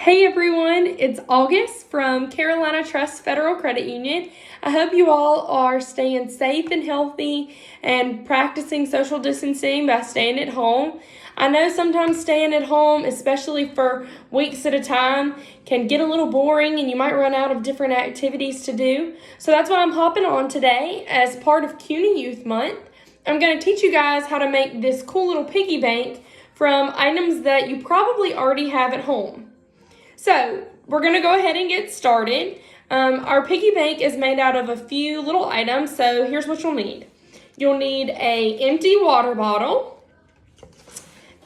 Hey everyone, it's August from Carolina Trust Federal Credit Union. I hope you all are staying safe and healthy and practicing social distancing by staying at home. I know sometimes staying at home, especially for weeks at a time, can get a little boring and you might run out of different activities to do. So that's why I'm hopping on today as part of CUNY Youth Month. I'm going to teach you guys how to make this cool little piggy bank from items that you probably already have at home. So we're going to go ahead and get started. Our piggy bank is made out of a few little items, so here's what you'll need. You'll need an empty water bottle,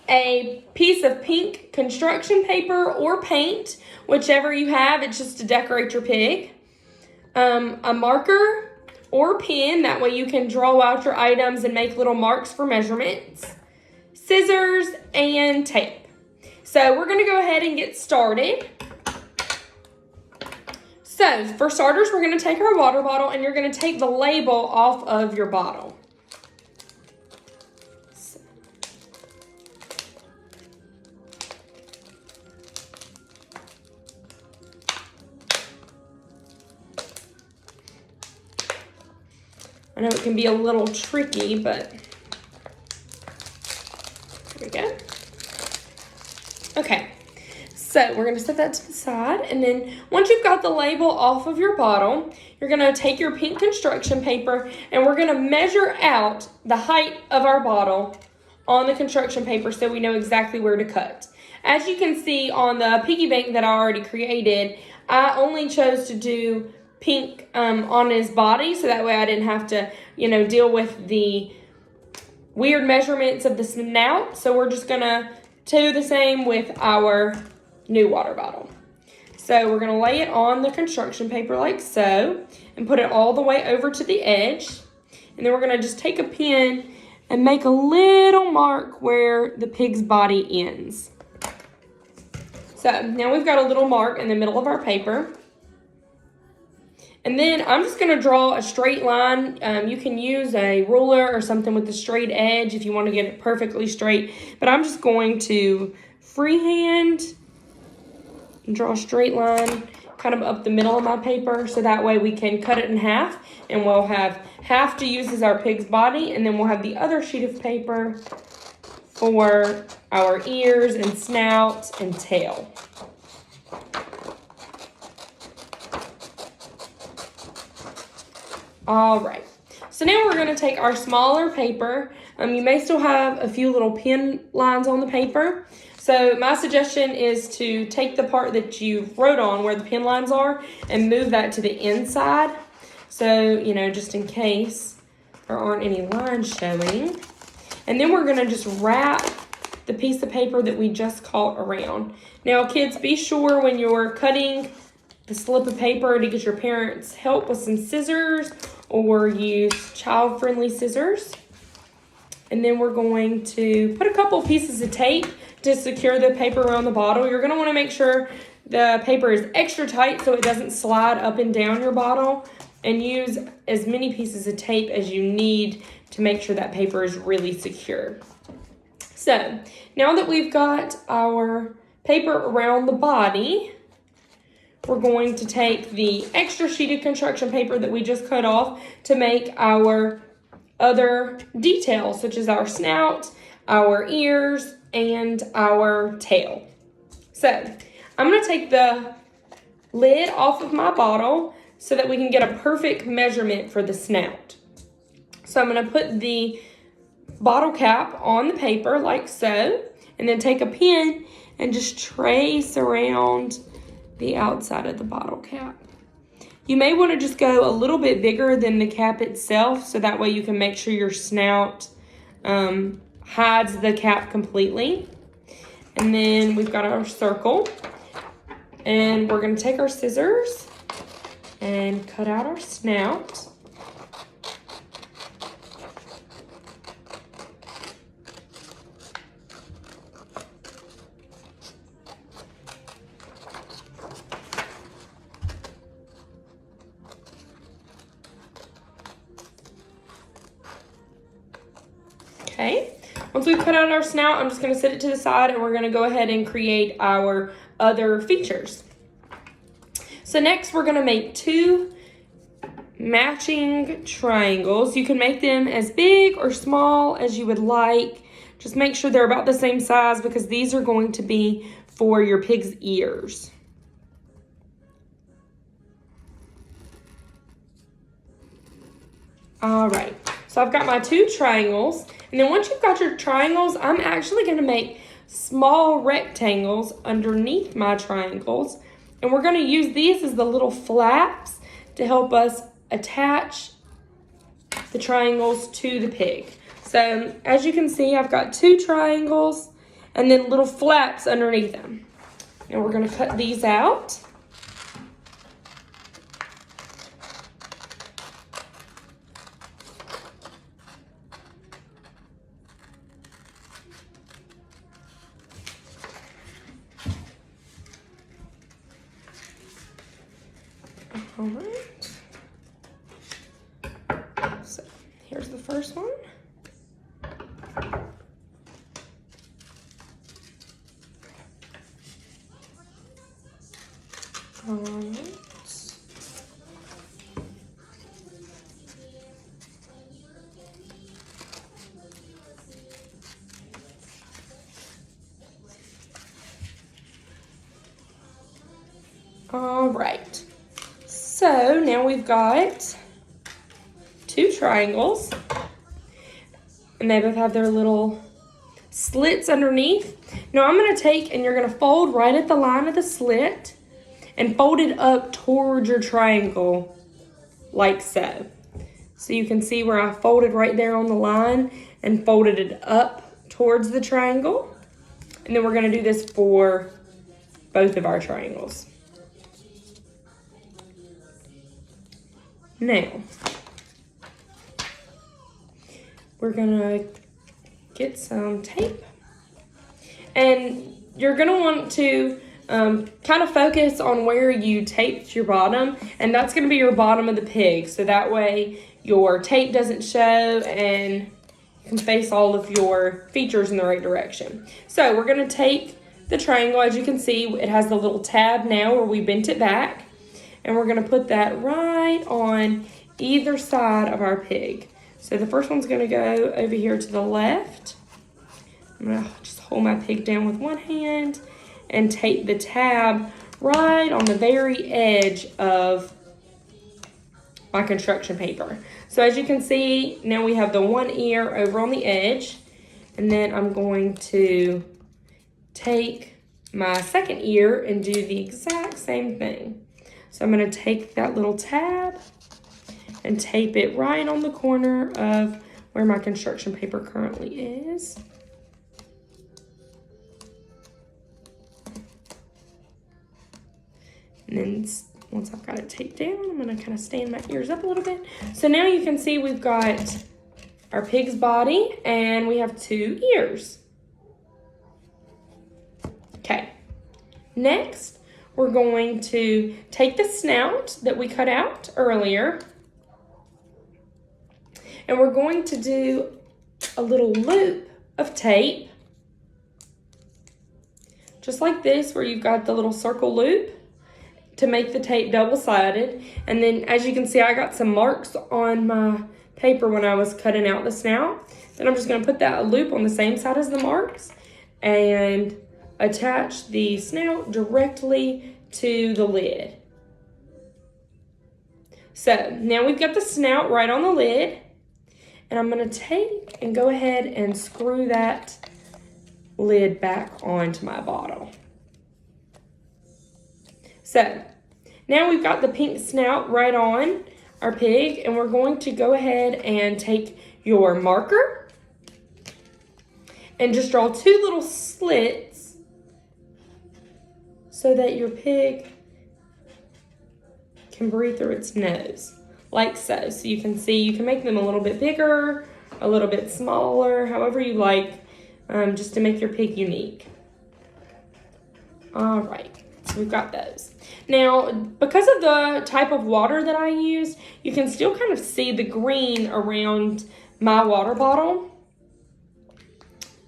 a piece of pink construction paper or paint, whichever you have, it's just to decorate your pig, a marker or pen, that way you can draw out your items and make little marks for measurements, scissors, and tape. So we're going to go ahead and get started. So for starters, we're going to take our water bottle and you're going to take the label off of your bottle. I know it can be a little tricky, but there we go. Okay, so we're gonna set that to the side, and then once you've got the label off of your bottle, you're gonna take your pink construction paper and we're gonna measure out the height of our bottle on the construction paper so we know exactly where to cut. As you can see on the piggy bank that I already created, I only chose to do pink on his body, so that way I didn't have to, deal with the weird measurements of the snout. So we're just gonna do the same with our new water bottle. So we're gonna lay it on the construction paper like so and put it all the way over to the edge. And then we're gonna just take a pen and make a little mark where the pig's body ends. So now we've got a little mark in the middle of our paper. And then I'm just going to draw a straight line. You can use a ruler or something with a straight edge if you want to get it perfectly straight. But I'm just going to freehand and draw a straight line kind of up the middle of my paper. So that way we can cut it in half. And we'll have half to use as our pig's body. And then we'll have the other sheet of paper for our ears and snout and tail. All right, so now we're gonna take our smaller paper. You may still have a few little pen lines on the paper. So my suggestion is to take the part that you wrote on where the pen lines are and move that to the inside. So, just in case there aren't any lines showing. And then we're gonna just wrap the piece of paper that we just cut around. Now kids, be sure when you're cutting the slip of paper to get your parents' help with some scissors or use child-friendly scissors. And then we're going to put a couple pieces of tape to secure the paper around the bottle. You're gonna wanna make sure the paper is extra tight so it doesn't slide up and down your bottle, and use as many pieces of tape as you need to make sure that paper is really secure. So now that we've got our paper around the body, we're going to take the extra sheet of construction paper that we just cut off to make our other details, such as our snout, our ears, and our tail. So I'm going to take the lid off of my bottle so that we can get a perfect measurement for the snout. So I'm going to put the bottle cap on the paper like so, and then take a pen and just trace around the outside of the bottle cap. You may want to just go a little bit bigger than the cap itself, so that way you can make sure your snout hides the cap completely. And then we've got our circle, and we're going to take our scissors and cut out our snout. Okay, once we've cut out our snout, I'm just going to set it to the side and we're going to go ahead and create our other features. So next we're gonna make 2 matching triangles. You can make them as big or small as you would like. Just make sure they're about the same size because these are going to be for your pig's ears. All right, so I've got my 2 triangles, and then once you've got your triangles, I'm actually gonna make small rectangles underneath my triangles, and we're gonna use these as the little flaps to help us attach the triangles to the pig. So as you can see, I've got 2 triangles and then little flaps underneath them. And we're gonna cut these out. All right. So here's the first one. All right. All right. So now we've got 2 triangles, and they both have their little slits underneath. Now I'm gonna take, and you're gonna fold right at the line of the slit and fold it up towards your triangle like so. So you can see where I folded right there on the line and folded it up towards the triangle. And then we're gonna do this for both of our triangles. Now, we're gonna get some tape, and you're gonna want to kind of focus on where you taped your bottom, and that's gonna be your bottom of the pig, so that way your tape doesn't show and you can face all of your features in the right direction. So we're gonna take the triangle. As you can see, it has the little tab now where we bent it back. And we're gonna put that right on either side of our pig. So the first one's gonna go over here to the left. I'm gonna just hold my pig down with one hand and tape the tab right on the very edge of my construction paper. So as you can see, now we have the one ear over on the edge, and then I'm going to take my second ear and do the exact same thing. So I'm gonna take that little tab and tape it right on the corner of where my construction paper currently is. And then once I've got it taped down, I'm gonna kind of stand my ears up a little bit. So now you can see we've got our pig's body and we have 2 ears. Okay, next, we're going to take the snout that we cut out earlier, and we're going to do a little loop of tape, just like this, where you've got the little circle loop to make the tape double-sided. And then as you can see, I got some marks on my paper when I was cutting out the snout. Then I'm just gonna put that loop on the same side as the marks and attach the snout directly to the lid. So now we've got the snout right on the lid, and I'm gonna take and go ahead and screw that lid back onto my bottle. So now we've got the pink snout right on our pig, and we're going to go ahead and take your marker and just draw 2 little slits so that your pig can breathe through its nose, like so. So you can see, you can make them a little bit bigger, a little bit smaller, however you like, just to make your pig unique. All right, so we've got those. Now, because of the type of water that I used, you can still kind of see the green around my water bottle.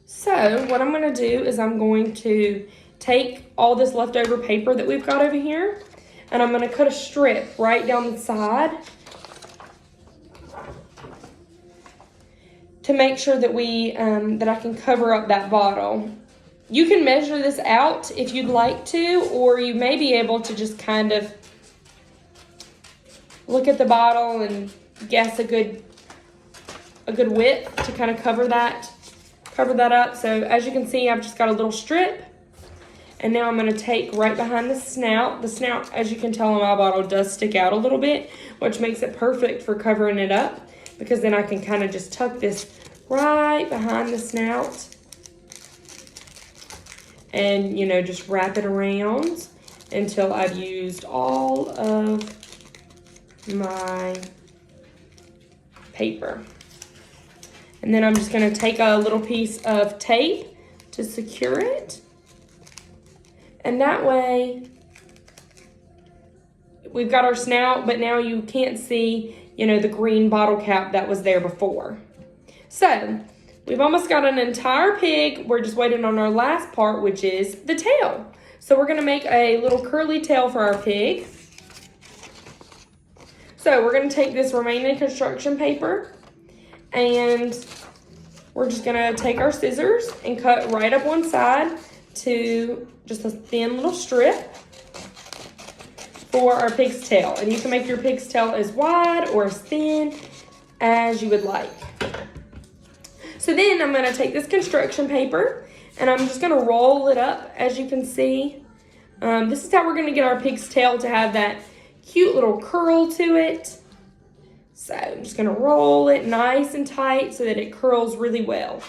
So what I'm gonna do is I'm going to take all this leftover paper that we've got over here, and I'm going to cut a strip right down the side to make sure that that I can cover up that bottle. You can measure this out if you'd like to, or you may be able to just kind of look at the bottle and guess a good width to kind of cover that up. So as you can see, I've just got a little strip, and now I'm going to take right behind the snout. The snout, as you can tell on my bottle, does stick out a little bit, which makes it perfect for covering it up, because then I can kind of just tuck this right behind the snout and, you know, just wrap it around until I've used all of my paper. And then I'm just going to take a little piece of tape to secure it. And that way, we've got our snout, but now you can't see, you know, the green bottle cap that was there before. So, we've almost got an entire pig. We're just waiting on our last part, which is the tail. So we're going to make a little curly tail for our pig. So we're going to take this remaining construction paper, and we're just going to take our scissors and cut right up one side to just a thin little strip for our pig's tail. And you can make your pig's tail as wide or as thin as you would like. So then I'm going to take this construction paper and I'm just going to roll it up, as you can see. This is how we're going to get our pig's tail to have that cute little curl to it. So I'm just going to roll it nice and tight so that it curls really well.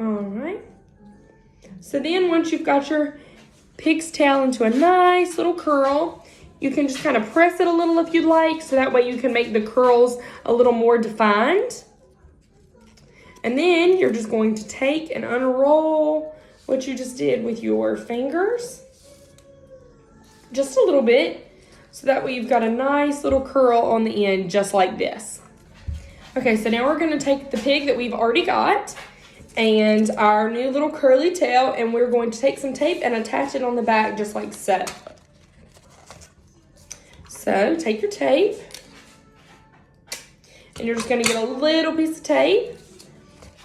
Alright. So then once you've got your pig's tail into a nice little curl, you can just kind of press it a little if you'd like, so that way you can make the curls a little more defined. And then you're just going to take and unroll what you just did with your fingers. Just a little bit, so that way you've got a nice little curl on the end, just like this. Okay, so now we're going to take the pig that we've already got and our new little curly tail, and we're going to take some tape and attach it on the back just like so. So take your tape, and you're just going to get a little piece of tape,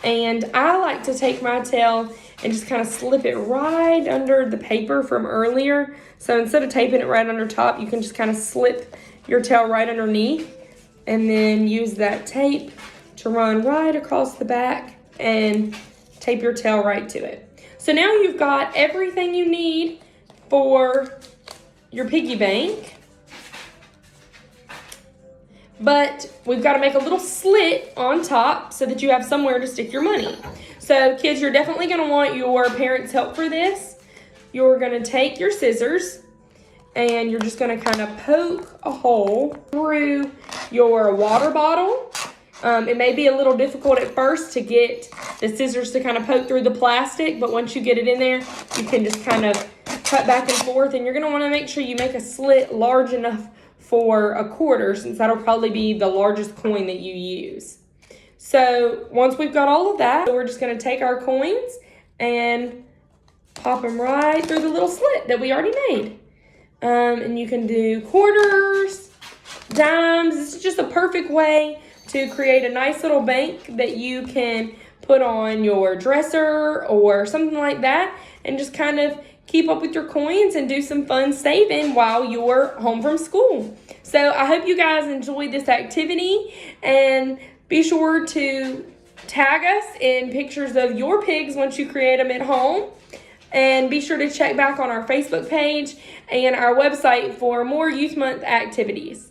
and I like to take my tail and just kind of slip it right under the paper from earlier. So instead of taping it right under top, you can just kind of slip your tail right underneath and then use that tape to run right across the back and tape your tail right to it. So now you've got everything you need for your piggy bank. But we've got to make a little slit on top so that you have somewhere to stick your money. So kids, you're definitely going to want your parents' help for this. You're going to take your scissors and you're just going to kind of poke a hole through your water bottle. It may be a little difficult at first to get the scissors to kind of poke through the plastic, but once you get it in there, you can just kind of cut back and forth. And you're going to want to make sure you make a slit large enough for a quarter, since that'll probably be the largest coin that you use. So once we've got all of that, we're just going to take our coins and pop them right through the little slit that we already made. And you can do quarters, dimes. This is just a perfect way to create a nice little bank that you can put on your dresser or something like that, and just kind of keep up with your coins and do some fun saving while you're home from school. So I hope you guys enjoyed this activity, and be sure to tag us in pictures of your pigs once you create them at home. And be sure to check back on our Facebook page and our website for more Youth Month activities.